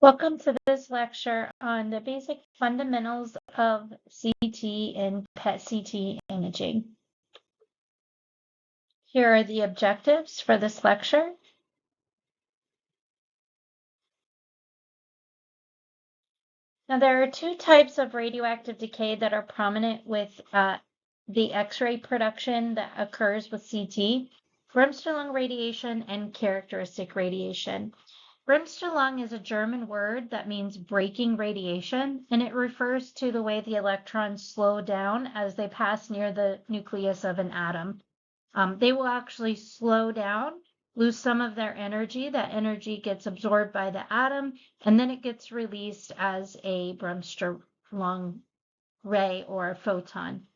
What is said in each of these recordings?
Welcome to this lecture on the basic fundamentals of CT and PET-CT imaging. Here are the objectives for this lecture. Now, there are two types of radioactive decay that are prominent with the X-ray production that occurs with CT: Bremsstrahlung radiation and characteristic radiation. Bremsstrahlung is a German word that means breaking radiation, and it refers to the way the electrons slow down as they pass near the nucleus of an atom. They will actually slow down, lose some of their energy. That energy gets absorbed by the atom, and then it gets released as a Bremsstrahlung ray or a photon.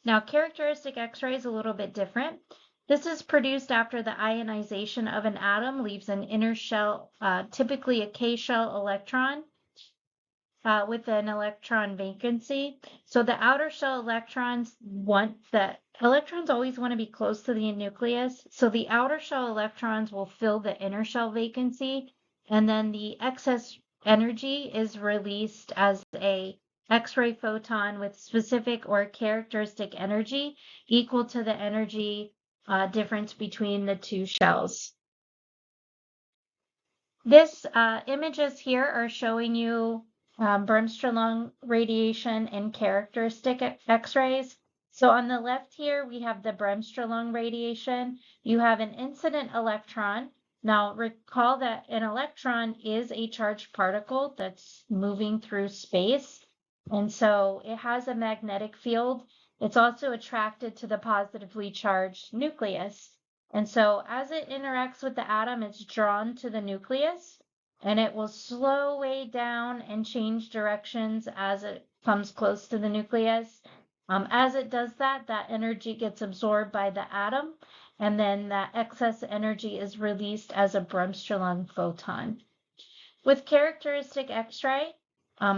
Now, characteristic X-ray is a little bit different. This is produced after the ionization of an atom leaves an inner shell, typically a K-shell electron, with an electron vacancy. So the outer shell electrons always want to be close to the nucleus. So the outer shell electrons will fill the inner shell vacancy, and then the excess energy is released as a X-ray photon with specific or characteristic energy equal to the energy difference between the two shells. This images here are showing you Bremsstrahlung radiation and characteristic X-rays. So on the left here, we have the Bremsstrahlung radiation. You have an incident electron. Now recall that an electron is a charged particle that's moving through space. And so it has a magnetic field. It's also attracted to the positively charged nucleus. And so as it interacts with the atom, it's drawn to the nucleus, and it will slow way down and change directions as it comes close to the nucleus. As it does that, that energy gets absorbed by the atom, and then that excess energy is released as a Bremsstrahlung photon. With characteristic X-ray,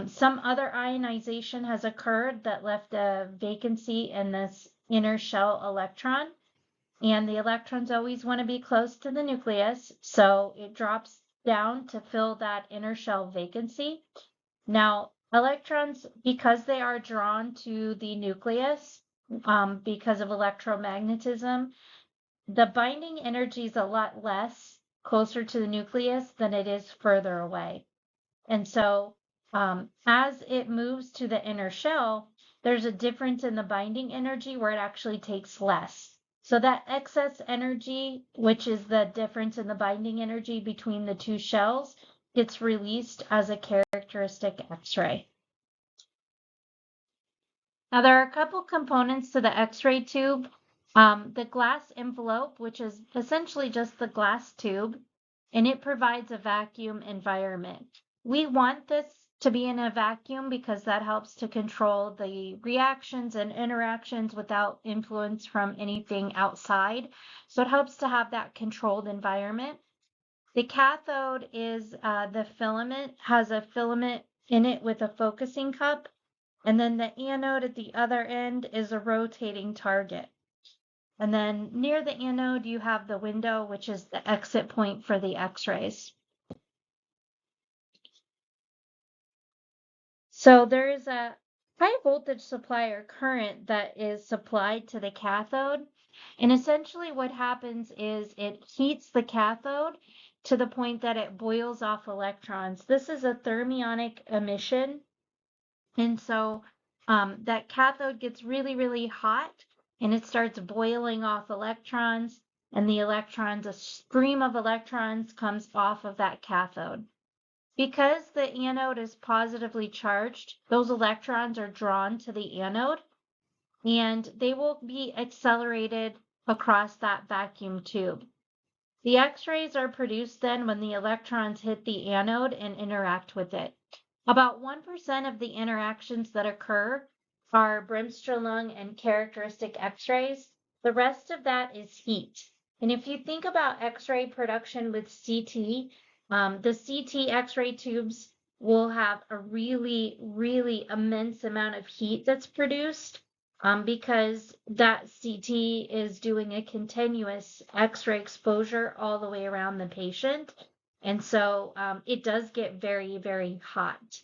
some other ionization has occurred that left a vacancy in this inner shell electron. And the electrons always want to be close to the nucleus, so it drops down to fill that inner shell vacancy. Now, electrons, because they are drawn to the nucleus because of electromagnetism, the binding energy is a lot less closer to the nucleus than it is further away. And so as it moves to the inner shell, there's a difference in the binding energy where it actually takes less. So that excess energy, which is the difference in the binding energy between the two shells, gets released as a characteristic X-ray. Now there are a couple components to the X-ray tube. The glass envelope, which is essentially just the glass tube, and it provides a vacuum environment. We want this to be in a vacuum because that helps to control the reactions and interactions without influence from anything outside. So it helps to have that controlled environment. The cathode is the filament, has a filament in it with a focusing cup. And then the anode at the other end is a rotating target. And then near the anode, you have the window, which is the exit point for the X-rays. So there is a high voltage supply or current that is supplied to the cathode. And essentially what happens is it heats the cathode to the point that it boils off electrons. This is a thermionic emission. And so that cathode gets really, really hot, and it starts boiling off electrons, and the electrons, a stream of electrons comes off of that cathode. Because the anode is positively charged, those electrons are drawn to the anode, and they will be accelerated across that vacuum tube. The X-rays are produced then when the electrons hit the anode and interact with it. About 1% of the interactions that occur are Bremsstrahlung and characteristic X-rays. The rest of that is heat. And if you think about X-ray production with CT, the CT X-ray tubes will have a really, really immense amount of heat that's produced because that CT is doing a continuous X-ray exposure all the way around the patient. And so it does get very, very hot.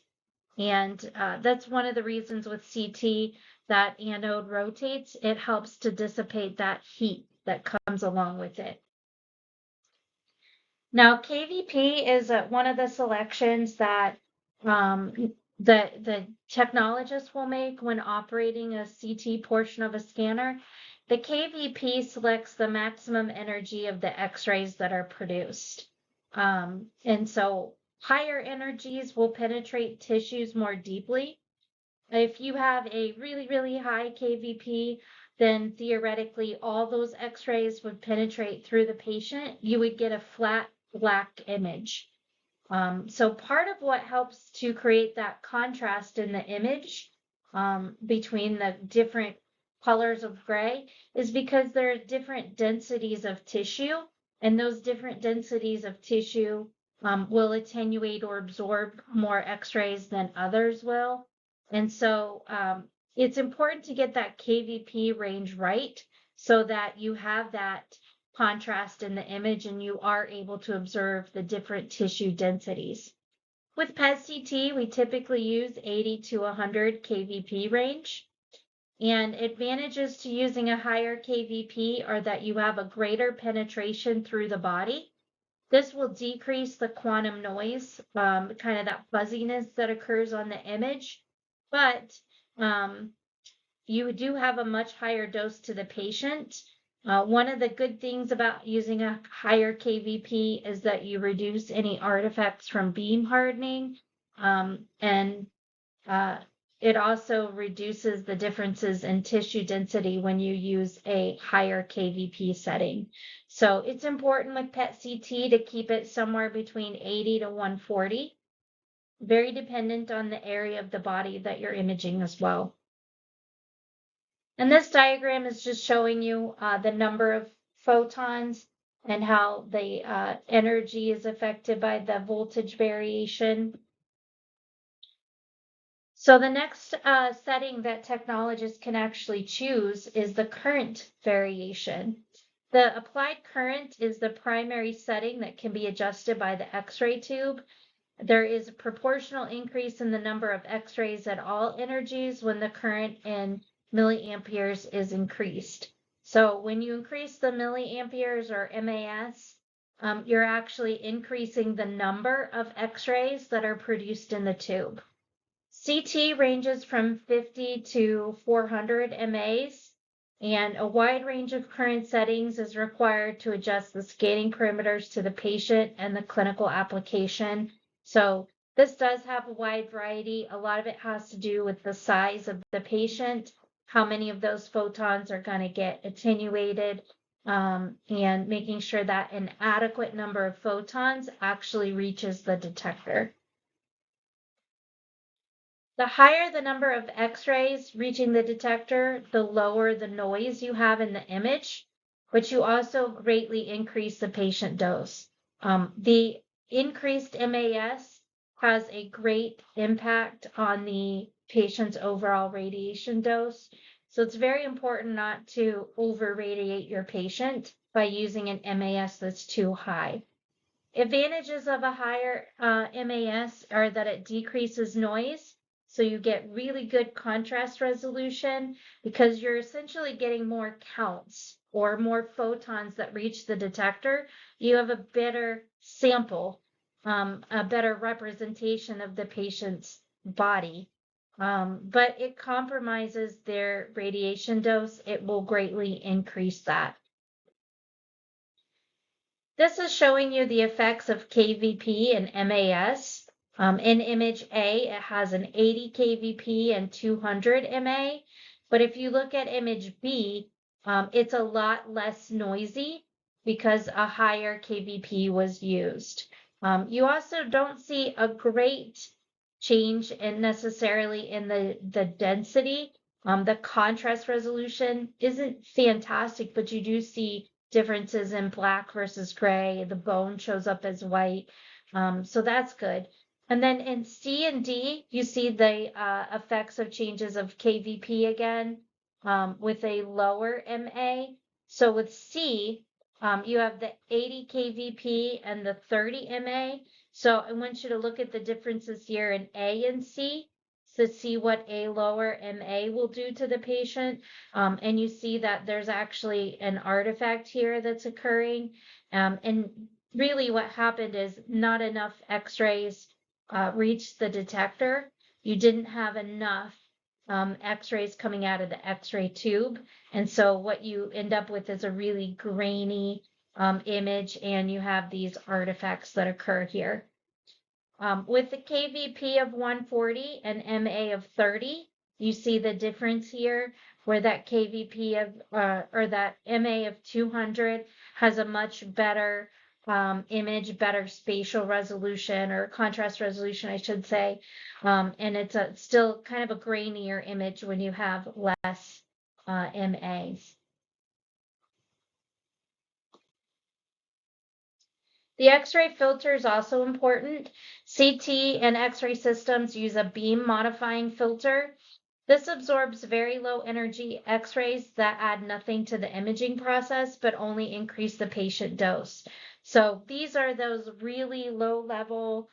And that's one of the reasons with CT that anode rotates. It helps to dissipate that heat that comes along with it. Now, KVP is one of the selections that the technologist will make when operating a CT portion of a scanner. The KVP selects the maximum energy of the X-rays that are produced. And so higher energies will penetrate tissues more deeply. If you have a really, really high KVP, then theoretically all those X-rays would penetrate through the patient. You would get a flat black image. So part of what helps to create that contrast in the image between the different colors of gray is because there are different densities of tissue, and those different densities of tissue will attenuate or absorb more X-rays than others will. And so it's important to get that KVP range right so that you have that contrast in the image and you are able to observe the different tissue densities. With PET-CT, we typically use 80 to 100 kVp range. And advantages to using a higher kVp are that you have a greater penetration through the body. This will decrease the quantum noise, kind of that fuzziness that occurs on the image, but you do have a much higher dose to the patient. One of the good things about using a higher KVP is that you reduce any artifacts from beam hardening, and it also reduces the differences in tissue density when you use a higher KVP setting. So it's important with PET-CT to keep it somewhere between 80 to 140, very dependent on the area of the body that you're imaging as well. And this diagram is just showing you the number of photons and how the energy is affected by the voltage variation. So the next setting that technologists can actually choose is the current variation. The applied current is the primary setting that can be adjusted by the X-ray tube. There is a proportional increase in the number of X-rays at all energies when the current in milliamperes is increased. So when you increase the milliamperes or MAS, you're actually increasing the number of X-rays that are produced in the tube. CT ranges from 50 to 400 MAs, and a wide range of current settings is required to adjust the scanning parameters to the patient and the clinical application. So this does have a wide variety. A lot of it has to do with the size of the patient, how many of those photons are going to get attenuated, and making sure that an adequate number of photons actually reaches the detector. The higher the number of X-rays reaching the detector, the lower the noise you have in the image, but you also greatly increase the patient dose. The increased MAS has a great impact on the patient's overall radiation dose. So it's very important not to over-radiate your patient by using an MAS that's too high. Advantages of a higher MAS are that it decreases noise. So you get really good contrast resolution because you're essentially getting more counts or more photons that reach the detector. You have a better sample, a better representation of the patient's body. But it compromises their radiation dose. It will greatly increase that. This is showing you the effects of KVP and MAS. In image A, it has an 80 kVp and 200 MA. But if you look at image B, it's a lot less noisy because a higher kVp was used. You also don't see a great change necessarily in the density. The contrast resolution isn't fantastic, but you do see differences in black versus gray. The bone shows up as white. So that's good. And then in C and D, you see the effects of changes of KVP again with a lower MA. So with C, You have the 80 kVp and the 30 MA. So I want you to look at the differences here in A and C to see what A lower MA will do to the patient. And you see that there's actually an artifact here that's occurring. And really what happened is not enough x-rays reached the detector. You didn't have enough x-rays coming out of the x-ray tube. And so what you end up with is a really grainy image, and you have these artifacts that occur here. With the KVP of 140 and MA of 30, you see the difference here where that KVP of, or that MA of 200 has a much better image, better spatial resolution or contrast resolution, I should say. And it's still kind of a grainier image when you have less MAs. The X-ray filter is also important. CT and X-ray systems use a beam modifying filter. This absorbs very low energy X-rays that add nothing to the imaging process, but only increase the patient dose. So these are those really low level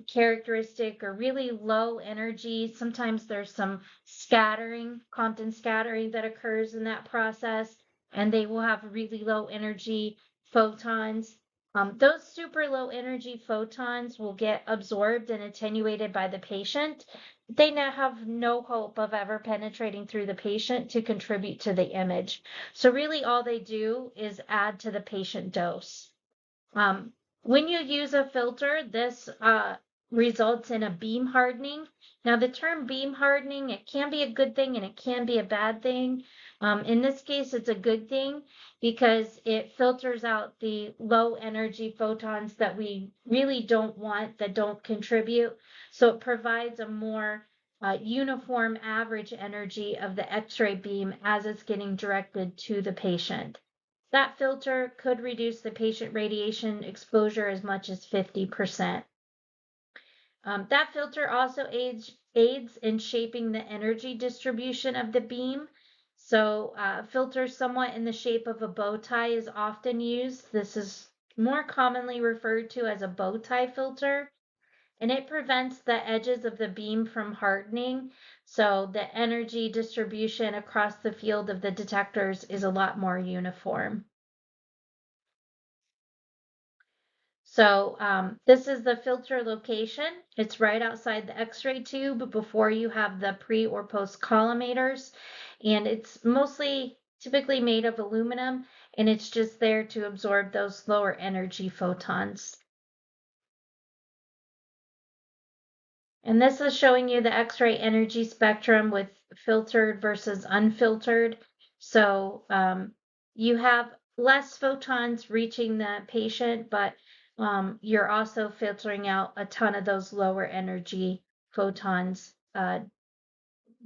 characteristic or really low energy. Sometimes there's some scattering, Compton scattering that occurs in that process, and they will have really low energy photons. Those super low energy photons will get absorbed and attenuated by the patient. They now have no hope of ever penetrating through the patient to contribute to the image. So really all they do is add to the patient dose. When you use a filter, this results in a beam hardening. Now the term beam hardening, it can be a good thing and it can be a bad thing. In this case, it's a good thing because it filters out the low energy photons that we really don't want, that don't contribute. So it provides a more uniform average energy of the X-ray beam as it's getting directed to the patient. That filter could reduce the patient radiation exposure as much as 50%. That filter also aids in shaping the energy distribution of the beam. So filters somewhat in the shape of a bow tie is often used. This is more commonly referred to as a bow tie filter, and it prevents the edges of the beam from hardening. So the energy distribution across the field of the detectors is a lot more uniform. So this is the filter location. It's right outside the X-ray tube before you have the pre or post collimators. And it's mostly typically made of aluminum, and it's just there to absorb those lower energy photons. And this is showing you the X-ray energy spectrum with filtered versus unfiltered. So you have less photons reaching the patient, but you're also filtering out a ton of those lower energy photons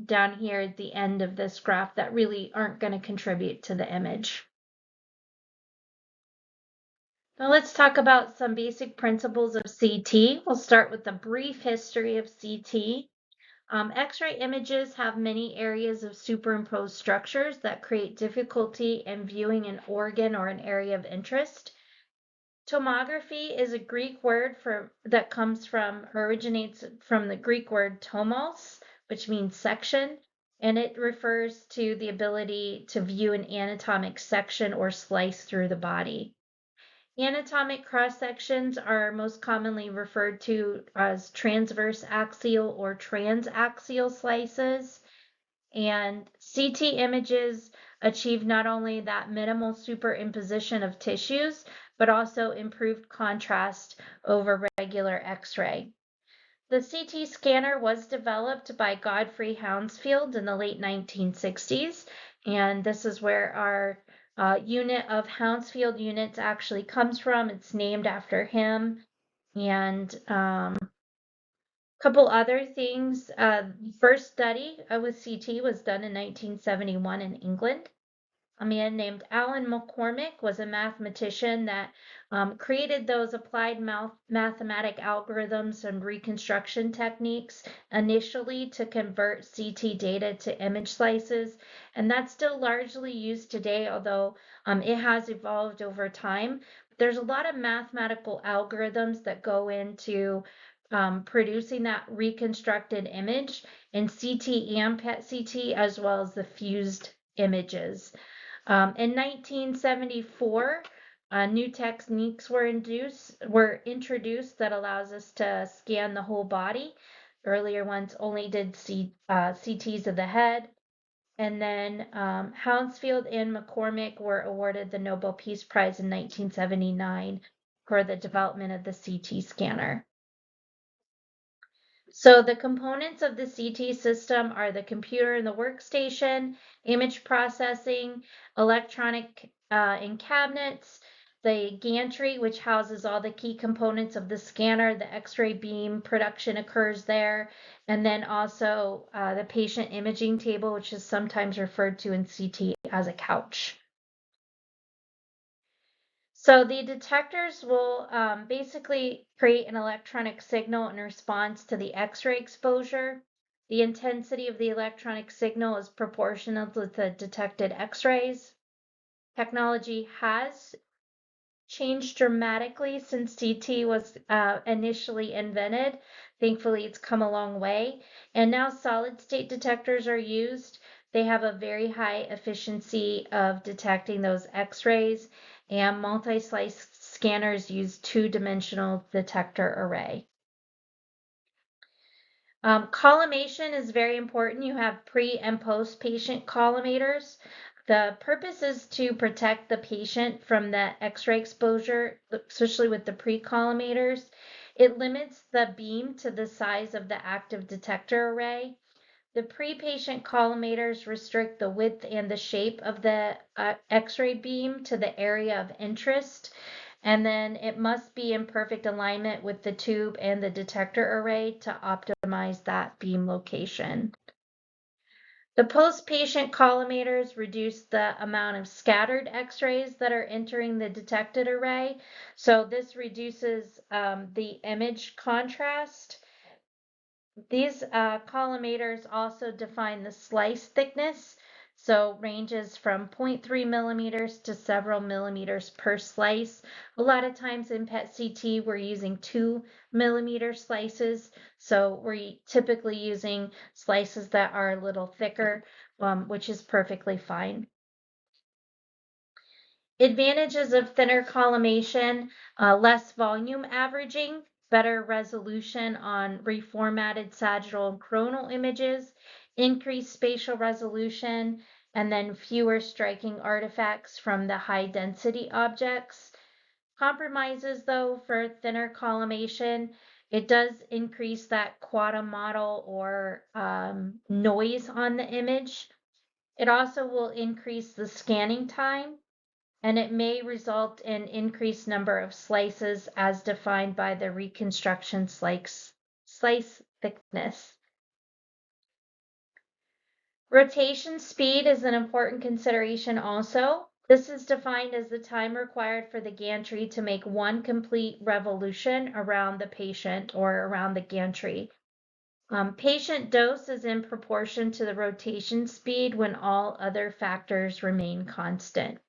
down here at the end of this graph that really aren't going to contribute to the image. Now let's talk about some basic principles of CT. We'll start with a brief history of CT. X-ray images have many areas of superimposed structures that create difficulty in viewing an organ or an area of interest. Tomography is a Greek word that originates from the Greek word tomos, which means section, and it refers to the ability to view an anatomic section or slice through the body. Anatomic cross-sections are most commonly referred to as transverse axial or transaxial slices. And CT images achieve not only that minimal superimposition of tissues, but also improved contrast over regular X-ray. The CT scanner was developed by Godfrey Hounsfield in the late 1960s, and this is where our unit of Hounsfield units actually comes from. It's named after him. And couple other things. First study with CT was done in 1971 in England. A man named Alan McCormick was a mathematician that created those applied mathematic algorithms and reconstruction techniques initially to convert CT data to image slices. And that's still largely used today, although it has evolved over time. There's a lot of mathematical algorithms that go into producing that reconstructed image in CT and PET-CT, as well as the fused images. In 1974, new techniques were introduced that allows us to scan the whole body. Earlier ones only did CTs of the head. And then Hounsfield and McCormick were awarded the Nobel Peace Prize in 1979 for the development of the CT scanner. So the components of the CT system are the computer in the workstation, image processing, electronic in cabinets, the gantry, which houses all the key components of the scanner, the X-ray beam production occurs there, and then also the patient imaging table, which is sometimes referred to in CT as a couch. So the detectors will basically create an electronic signal in response to the X-ray exposure. The intensity of the electronic signal is proportional to the detected X-rays. Technology has changed dramatically since CT was initially invented. Thankfully, it's come a long way. And now solid state detectors are used. They have a very high efficiency of detecting those X-rays, and multi-slice scanners use two-dimensional detector array. Collimation is very important. You have pre and post patient collimators. The purpose is to protect the patient from the X-ray exposure, especially with the pre-collimators. It limits the beam to the size of the active detector array. The pre-patient collimators restrict the width and the shape of the X-ray beam to the area of interest, and then it must be in perfect alignment with the tube and the detector array to optimize that beam location. The post-patient collimators reduce the amount of scattered X-rays that are entering the detected array, so this reduces the image contrast. These collimators also define the slice thickness, so ranges from 0.3 millimeters to several millimeters per slice. A lot of times in PET-CT, we're using 2 millimeter slices, so we're typically using slices that are a little thicker, which is perfectly fine. Advantages of thinner collimation, less volume averaging, better resolution on reformatted sagittal and coronal images, increased spatial resolution, and then fewer striking artifacts from the high density objects. Compromises though for thinner collimation, it does increase that quantum model or noise on the image. It also will increase the scanning time, and it may result in increased number of slices as defined by the reconstruction slice thickness. Rotation speed is an important consideration also. This is defined as the time required for the gantry to make one complete revolution around the patient or around the gantry. Patient dose is in proportion to the rotation speed when all other factors remain constant.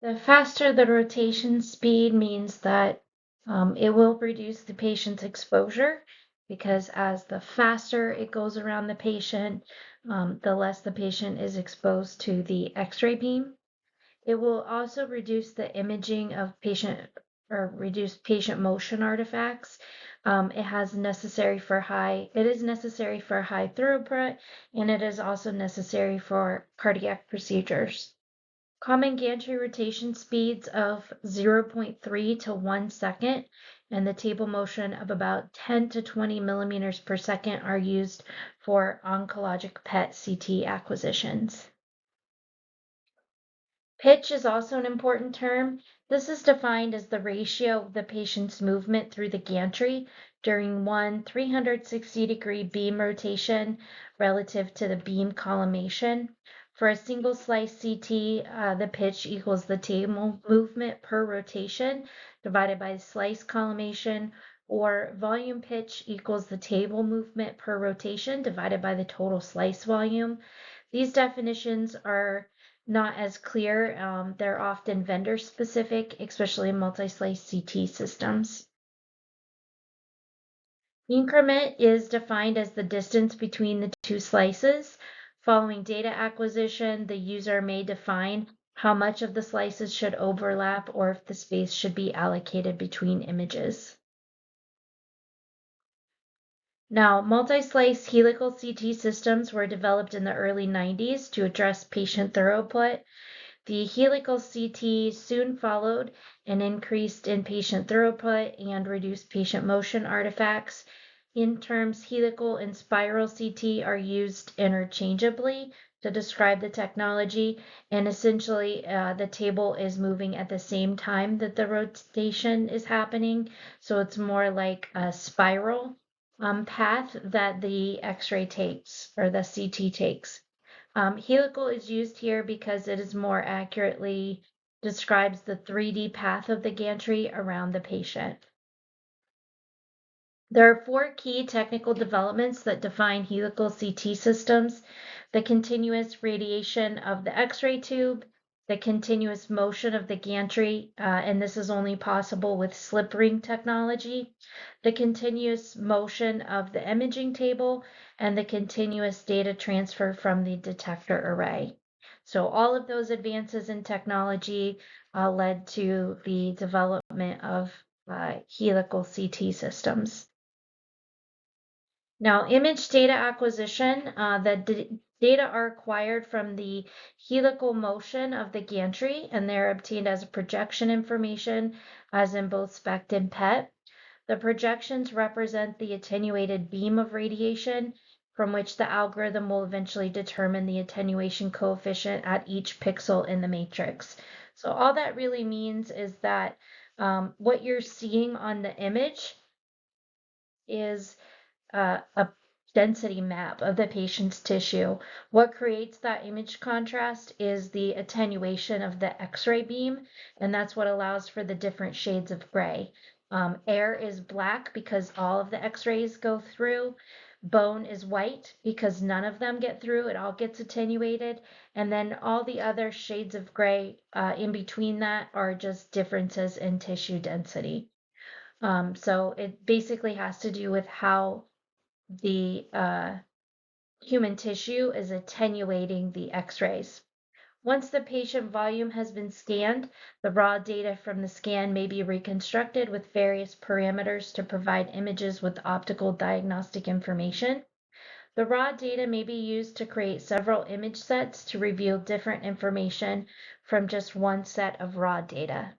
The faster the rotation speed means that it will reduce the patient's exposure, because as the faster it goes around the patient, the less the patient is exposed to the X-ray beam. It will also reduce the imaging of patient or reduce patient motion artifacts. It is necessary for high throughput, and it is also necessary for cardiac procedures. Common gantry rotation speeds of 0.3 to 1 second and the table motion of about 10 to 20 millimeters per second are used for oncologic PET-CT acquisitions. Pitch is also an important term. This is defined as the ratio of the patient's movement through the gantry during one 360-degree beam rotation relative to the beam collimation. For a single slice CT, the pitch equals the table movement per rotation divided by the slice collimation, or volume pitch equals the table movement per rotation divided by the total slice volume. These definitions are not as clear. They're often vendor specific, especially in multi-slice CT systems. Increment is defined as the distance between the two slices. Following data acquisition, the user may define how much of the slices should overlap or if the space should be allocated between images. Now, multi-slice helical CT systems were developed in the early 90s to address patient throughput. The helical CT soon followed and increased in patient throughput and reduced patient motion artifacts. In terms, helical and spiral CT are used interchangeably to describe the technology, and essentially the table is moving at the same time that the rotation is happening, so it's more like a spiral path that the X-ray takes or the CT takes. Helical is used here because it is more accurately describes the 3D path of the gantry around the patient. There are 4 key technical developments that define helical CT systems: the continuous radiation of the X-ray tube, the continuous motion of the gantry, and this is only possible with slip ring technology, the continuous motion of the imaging table, and the continuous data transfer from the detector array. So all of those advances in technology led to the development of helical CT systems. Now, image data acquisition, the data are acquired from the helical motion of the gantry, and they're obtained as projection information, as in both SPECT and PET. The projections represent the attenuated beam of radiation, from which the algorithm will eventually determine the attenuation coefficient at each pixel in the matrix. So all that really means is that what you're seeing on the image is a density map of the patient's tissue. What creates that image contrast is the attenuation of the X-ray beam, and that's what allows for the different shades of gray. Air is black because all of the X-rays go through. Bone is white because none of them get through. It all gets attenuated. And then all the other shades of gray in between that are just differences in tissue density. So it basically has to do with how the human tissue is attenuating the X-rays. Once the patient volume has been scanned, the raw data from the scan may be reconstructed with various parameters to provide images with optical diagnostic information. The raw data may be used to create several image sets to reveal different information from just one set of raw data.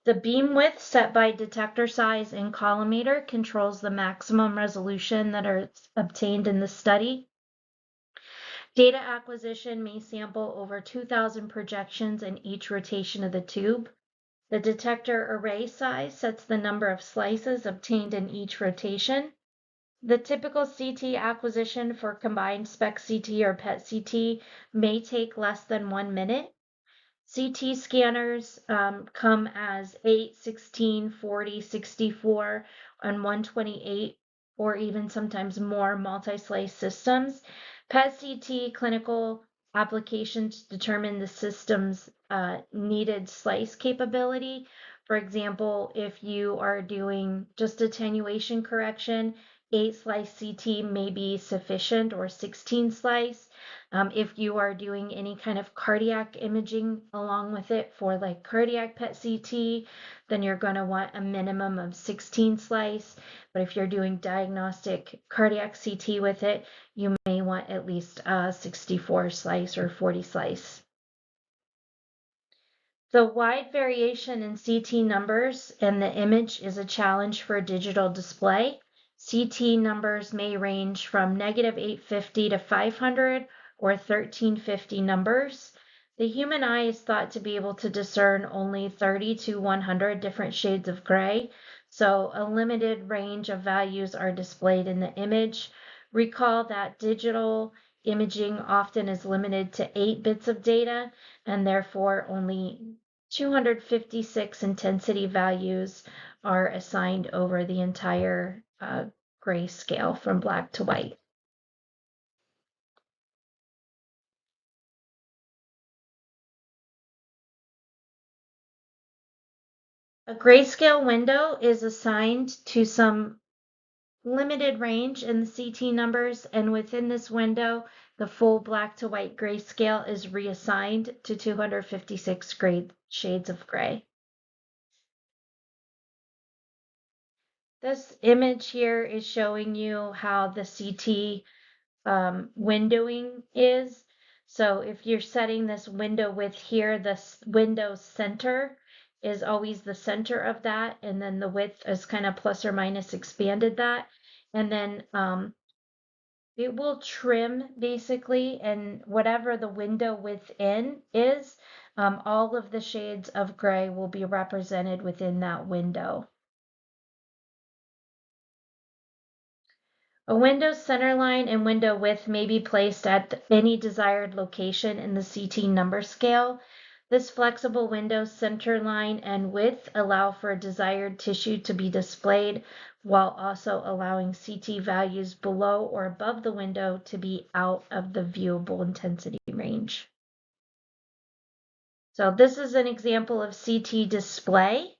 The beam width set by detector size and collimator controls the maximum resolution that are obtained in the study. Data acquisition may sample over 2,000 projections in each rotation of the tube. The detector array size sets the number of slices obtained in each rotation. The typical CT acquisition for combined SPECT CT or PET CT may take less than 1 minute. CT scanners come as 8, 16, 40, 64, and 128, or even sometimes more multi-slice systems. PET CT clinical applications determine the system's needed slice capability. For example, if you are doing just attenuation correction, 8 slice CT may be sufficient, or 16 slice. If you are doing any kind of cardiac imaging along with it for like cardiac PET CT, then you're going to want a minimum of 16 slice. But if you're doing diagnostic cardiac CT with it, you may want at least 64 slice or 40 slice. The wide variation in CT numbers and the image is a challenge for a digital display. CT numbers may range from -850 to 500 or 1350 numbers. The human eye is thought to be able to discern only 30 to 100 different shades of gray, so a limited range of values are displayed in the image. Recall that digital imaging often is limited to 8 bits of data, and therefore only 256 intensity values are assigned over the entire gray scale from black to white. A grayscale window is assigned to some limited range in the CT numbers, and within this window, the full black to white grayscale is reassigned to 256 shades of gray. This image here is showing you how the CT windowing is. So if you're setting this window width here, this window center is always the center of that, and then the width is kind of plus or minus expanded that, and then it will trim basically, and whatever the window within is, all of the shades of gray will be represented within that window. A window's center line and window width may be placed at any desired location in the CT number scale. This flexible window center line and width allow for desired tissue to be displayed while also allowing CT values below or above the window to be out of the viewable intensity range. So this is an example of CT display.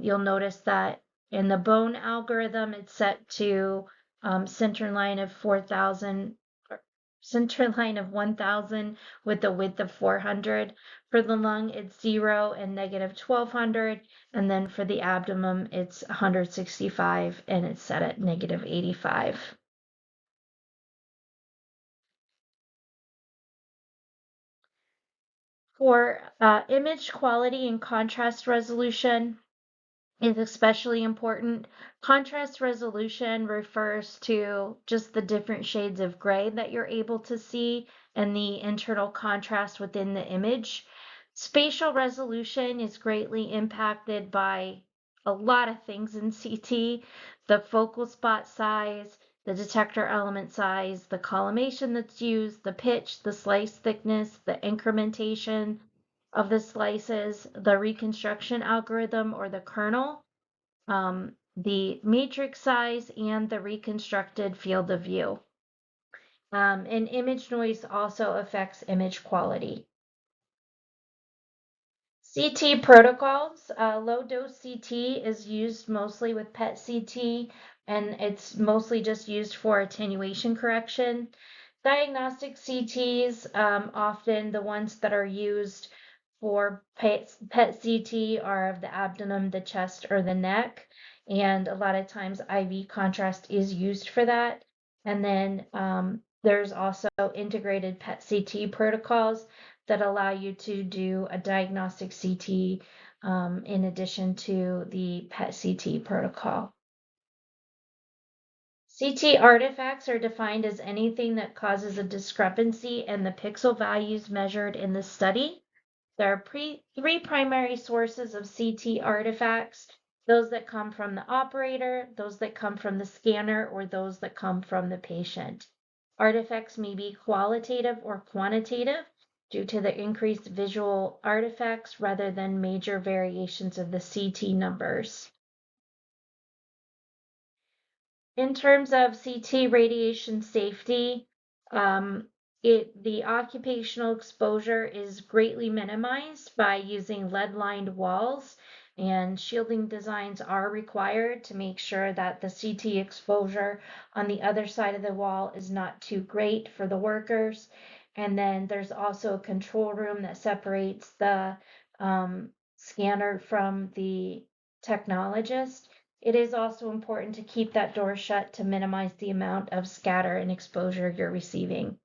You'll notice that in the bone algorithm, it's set to center line of 4,000, center line of 1,000 with a width of 400. For the lung, it's 0 and negative 1,200. And then for the abdomen, it's 165 and it's set at negative 85. For image quality and contrast resolution, is especially important. Contrast resolution refers to just the different shades of gray that you're able to see and the internal contrast within the image. Spatial resolution is greatly impacted by a lot of things in CT, the focal spot size, the detector element size, the collimation that's used, the pitch, the slice thickness, the incrementation of the slices, the reconstruction algorithm or the kernel, the matrix size, and the reconstructed field of view. And image noise also affects image quality. CT protocols, low dose CT is used mostly with PET CT, and it's mostly just used for attenuation correction. Diagnostic CTs, often the ones that are used for PET CT are of the abdomen, the chest, or the neck, and a lot of times IV contrast is used for that. And then there's also integrated PET CT protocols that allow you to do a diagnostic CT in addition to the PET CT protocol. CT artifacts are defined as anything that causes a discrepancy in the pixel values measured in the study. There are three primary sources of CT artifacts: those that come from the operator, those that come from the scanner, or those that come from the patient. Artifacts may be qualitative or quantitative due to the increased visual artifacts rather than major variations of the CT numbers. In terms of CT radiation safety, the occupational exposure is greatly minimized by using lead-lined walls, and shielding designs are required to make sure that the CT exposure on the other side of the wall is not too great for the workers. And then there's also a control room that separates the scanner from the technologist. It is also important to keep that door shut to minimize the amount of scatter and exposure you're receiving.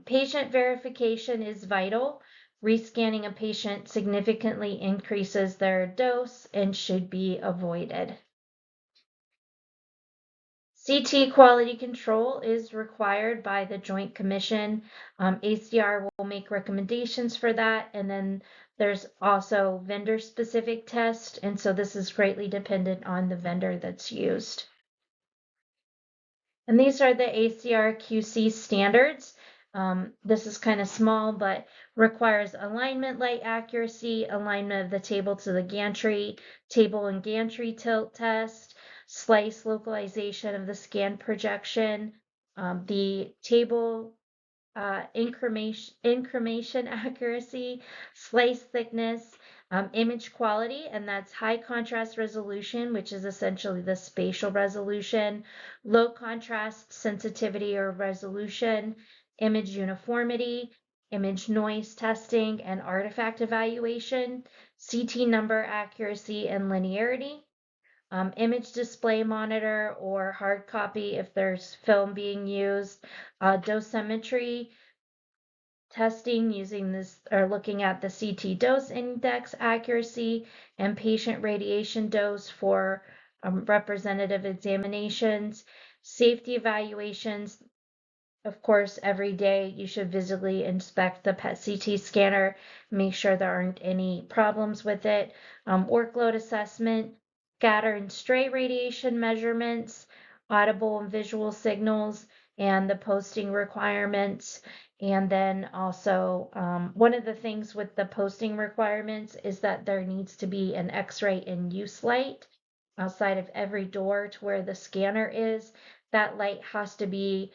Patient verification is vital. Rescanning a patient significantly increases their dose and should be avoided. CT quality control is required by the Joint Commission. ACR will make recommendations for that. And then there's also vendor specific test. And so this is greatly dependent on the vendor that's used. And these are the ACR QC standards. This is kind of small, but requires alignment light accuracy, alignment of the table to the gantry, table and gantry tilt test, slice localization of the scan projection, the table incremation accuracy, slice thickness, image quality, and that's high contrast resolution, which is essentially the spatial resolution, low contrast sensitivity or resolution, image uniformity, image noise testing, and artifact evaluation, CT number accuracy and linearity, image display monitor or hard copy if there's film being used, dosimetry, testing using this or looking at the CT dose index accuracy and patient radiation dose for representative examinations, safety evaluations. Of course, every day you should visually inspect the PET CT scanner, make sure there aren't any problems with it. Workload assessment, scatter and stray radiation measurements, audible and visual signals, and the posting requirements. And then also, one of the things with the posting requirements is that there needs to be an X-ray in use light outside of every door to where the scanner is. That light has to be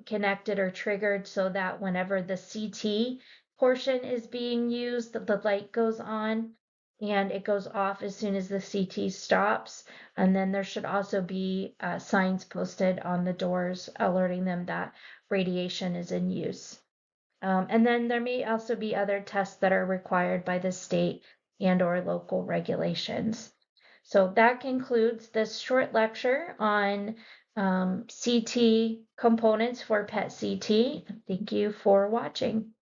connected or triggered so that whenever the CT portion is being used, the light goes on and it goes off as soon as the CT stops. And then there should also be signs posted on the doors alerting them that radiation is in use. And then there may also be other tests that are required by the state and or local regulations. So that concludes this short lecture on CT components for PET CT. Thank you for watching.